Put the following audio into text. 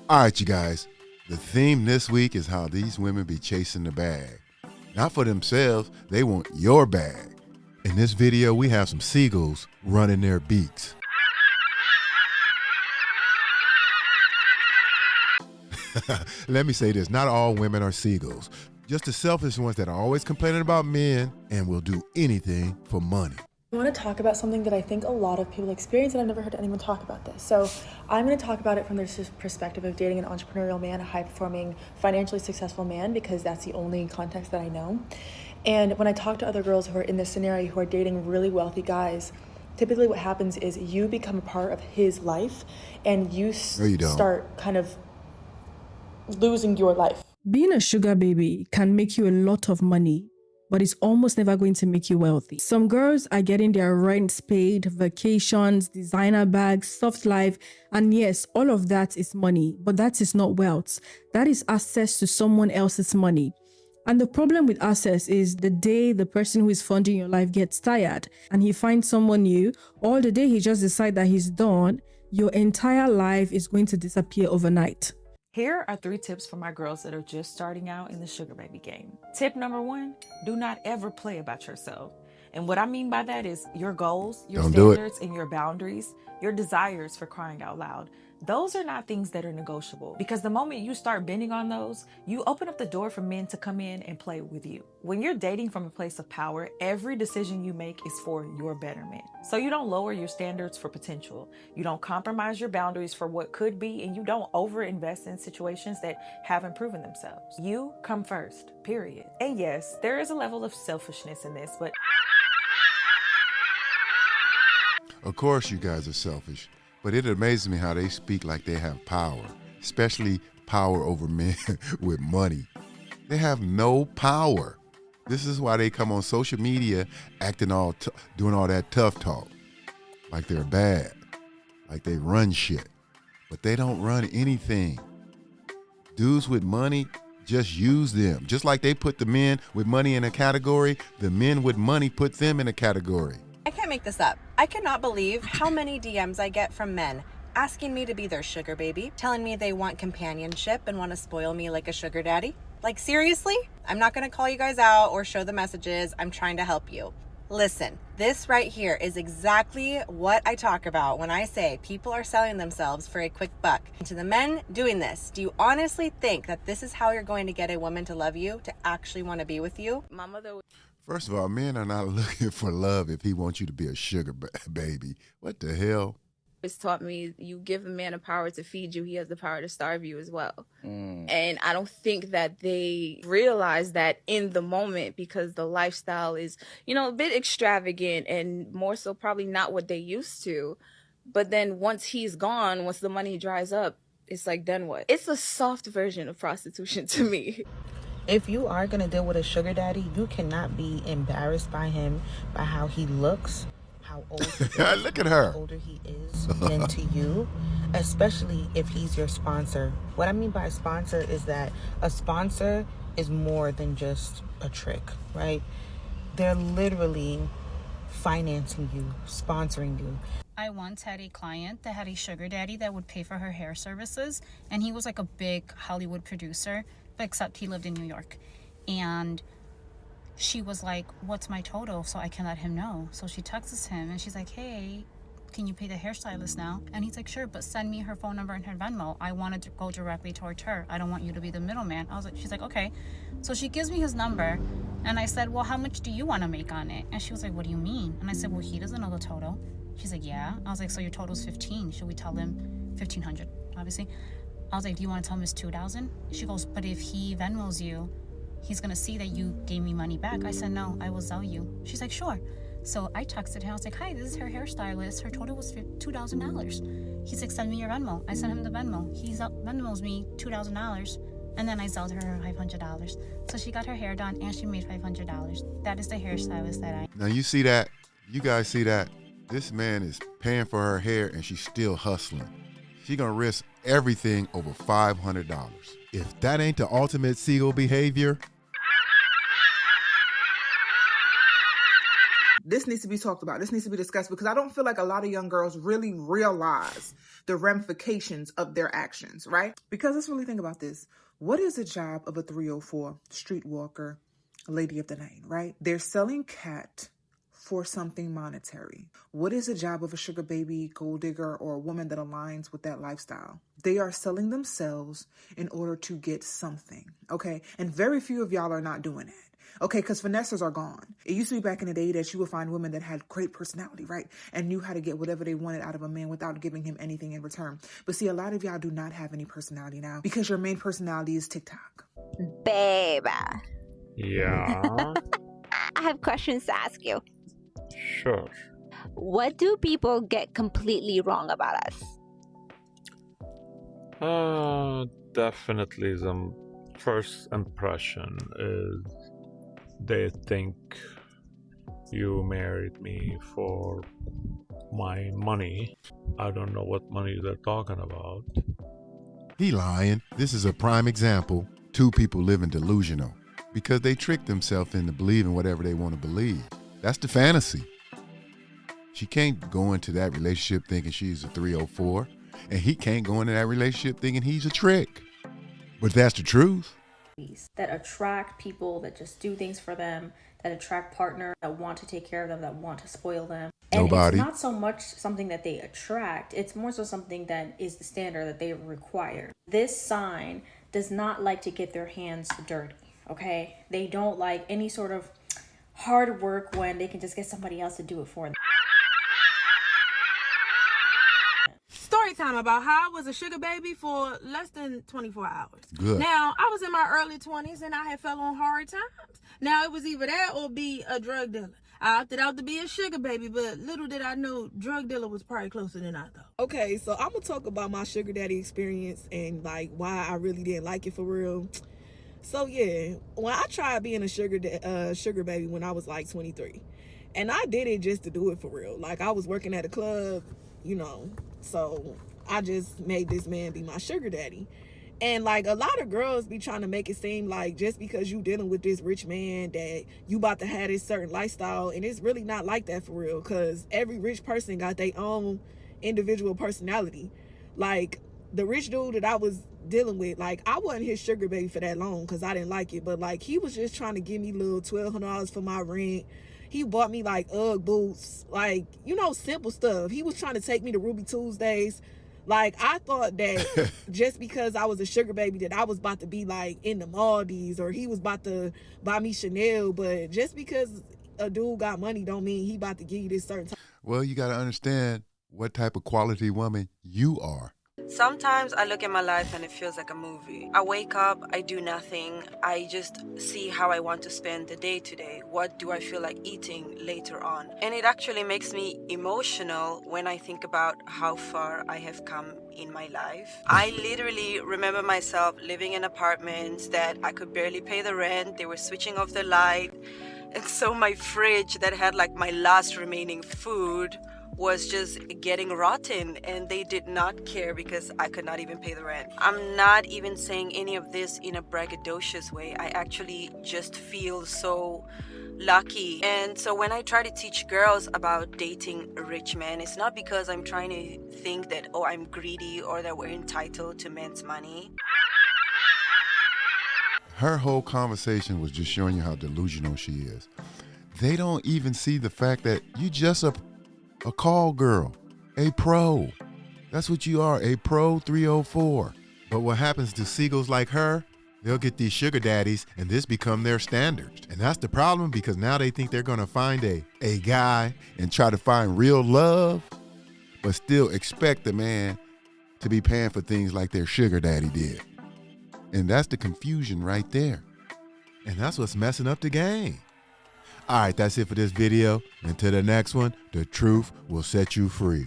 All right, you guys. The theme this week is how these women be chasing the bag. Not for themselves, they want your bag. In this video, we have some seagulls running their beaks. Let me say this, not all women are seagulls. Just the selfish ones that are always complaining about men and will do anything for money. I want to talk about something that I think a lot of people experience, and I've never heard anyone talk about this. So I'm going to talk about it from the perspective of dating an entrepreneurial man, a high-performing, financially successful man, because that's the only context that I know. And when I talk to other girls who are in this scenario, who are dating really wealthy guys, typically what happens is you become a part of his life, and you start kind of losing your life. Being a sugar baby can make you a lot of money, but it's almost never going to make you wealthy. Some girls are getting their rents paid, vacations, designer bags, soft life, and yes, all of that is money, but that is not wealth. That is access to someone else's money. And the problem with access is the day the person who is funding your life gets tired and he finds someone new, or the day he just decides that he's done, your entire life is going to disappear overnight. Here are 3 tips for my girls that are just starting out in the sugar baby game. Tip number 1, do not ever play about yourself. And what I mean by that is your goals, your standards, and your boundaries, your desires, for crying out loud. Those are not things that are negotiable, because the moment you start bending on those, you open up the door for men to come in and play with you. When you're dating from a place of power, every decision you make is for your betterment. So you don't lower your standards for potential. You don't compromise your boundaries for what could be, and you don't overinvest in situations that haven't proven themselves. You come first, period. And yes, there is a level of selfishness in this, but Of course you guys are selfish, but it amazes me how they speak like they have power, especially power over men with money. They have no power. This is why they come on social media acting doing all that tough talk, like they're bad, like they run shit, but they don't run anything. Dudes with money, just use them. Just like they put the men with money in a category, the men with money put them in a category. I can't make this up. I cannot believe how many DMs I get from men asking me to be their sugar baby, telling me they want companionship and want to spoil me like a sugar daddy. Like, seriously? I'm not going to call you guys out or show the messages. I'm trying to help you. Listen, this right here is exactly what I talk about when I say people are selling themselves for a quick buck. And to the men doing this, do you honestly think that this is how you're going to get a woman to love you, to actually want to be with you? My mother. First of all, men are not looking for love if he wants you to be a sugar baby. What the hell? It's taught me you give a man the power to feed you, he has the power to starve you as well. And I don't think that they realize that in the moment, because the lifestyle is, a bit extravagant and more so probably not what they used to. But then once he's gone, once the money dries up, it's like, then what? It's a soft version of prostitution to me. If you are going to deal with a sugar daddy, you cannot be embarrassed by him, by how he looks, how old he is, Look at her. how older he is than to you, especially if he's your sponsor. What I mean by sponsor is that a sponsor is more than just a trick, right? They're literally financing you, sponsoring you. I once had a client that had a sugar daddy that would pay for her hair services, and he was like a big Hollywood producer, except he lived in New York. And she was like, what's my total so I can let him know? So she texts him and she's like, hey, can you pay the hairstylist now? And he's like, sure, but send me her phone number and her Venmo. I wanted to go directly towards her. I don't want you to be the middleman. She's like, okay. So she gives me his number and I said, well, how much do you want to make on it? And she was like, what do you mean? And I said, well, he doesn't know the total. She's like, yeah. I was like, so your total's 15. Should we tell him 1,500, obviously? I was like, do you want to tell him it's 2,000? She goes, but if he Venmos you, he's going to see that you gave me money back. I said, no, I will sell you. She's like, sure. So I texted him. I was like, hi, this is her hairstylist. Her total was $2,000. He's like, send me your Venmo. I sent him the Venmo. He Venmos me $2,000. And then I sold her $500. So she got her hair done and she made $500. That is the hairstylist that I... Now you see that? You guys see that? This man is paying for her hair and she's still hustling. She gonna risk everything over $500. If that ain't the ultimate seagull behavior. This needs to be talked about. This needs to be discussed because I don't feel like a lot of young girls really realize the ramifications of their actions, right? Because let's really think about this. What is the job of a 304 streetwalker, lady of the night, right? They're selling cat for something monetary. What is the job of a sugar baby, gold digger, or a woman that aligns with that lifestyle? They are selling themselves in order to get something, okay? And very few of y'all are not doing that. Okay, because finessers are gone. It used to be back in the day that you would find women that had great personality, right? And knew how to get whatever they wanted out of a man without giving him anything in return. But see, a lot of y'all do not have any personality now because your main personality is TikTok. Babe. Yeah. I have questions to ask you. Sure. What do people get completely wrong about us? Definitely the first impression is they think you married me for my money. I don't know what money they're talking about. He lying. This is a prime example. Two people living delusional because they trick themselves into believing whatever they want to believe. That's the fantasy. She can't go into that relationship thinking she's a 304, and he can't go into that relationship thinking he's a trick. But that's the truth. That attract people that just do things for them, that attract partners that want to take care of them, that want to spoil them. And Nobody. It's not so much something that they attract, it's more so something that is the standard that they require. This sign does not like to get their hands dirty, okay? They don't like any sort of hard work when they can just get somebody else to do it for them. Story time about how I was a sugar baby for less than 24 hours. Good. Now, I was in my early 20s and I had fell on hard times. Now, it was either that or be a drug dealer. I opted out to be a sugar baby, but little did I know drug dealer was probably closer than I thought. Okay, so I'm going to talk about my sugar daddy experience and like why I really didn't like it for real. So yeah, when I tried being a sugar baby when I was like 23, and I did it just to do it for real. Like I was working at a club, you know, so I just made this man be my sugar daddy. And like a lot of girls be trying to make it seem like just because you dealing with this rich man that you about to have this certain lifestyle, and it's really not like that for real, because every rich person got their own individual personality. Like the rich dude that I was dealing with, like I wasn't his sugar baby for that long because I didn't like it, but like he was just trying to give me little $1,200 for my rent. He bought me like Ugg boots, like, you know, simple stuff. He was trying to take me to Ruby Tuesdays. Like, I thought that just because I was a sugar baby that I was about to be like in the Maldives, or he was about to buy me Chanel. But just because a dude got money don't mean he about to give you this certain time. Well, you got to understand what type of quality woman you are. Sometimes I look at my life and it feels like a movie. I wake up, I do nothing. I just see how I want to spend the day today. What do I feel like eating later on? And it actually makes me emotional when I think about how far I have come in my life. I literally remember myself living in apartments that I could barely pay the rent. They were switching off the light. And so my fridge that had like my last remaining food was just getting rotten, and they did not care because I could not even pay the rent. I'm not even saying any of this in a braggadocious way. I actually just feel so lucky. And so when I try to teach girls about dating rich men, it's not because I'm trying to think that, oh, I'm greedy or that we're entitled to men's money. Her whole conversation was just showing you how delusional she is. They don't even see the fact that you just a call girl, a pro. That's what you are, a pro 304. But what happens to seagulls like her, they'll get these sugar daddies and this become their standards. And that's the problem, because now they think they're going to find a guy and try to find real love, but still expect the man to be paying for things like their sugar daddy did. And that's the confusion right there. And that's what's messing up the game. All right, that's it for this video. Until the next one, the truth will set you free.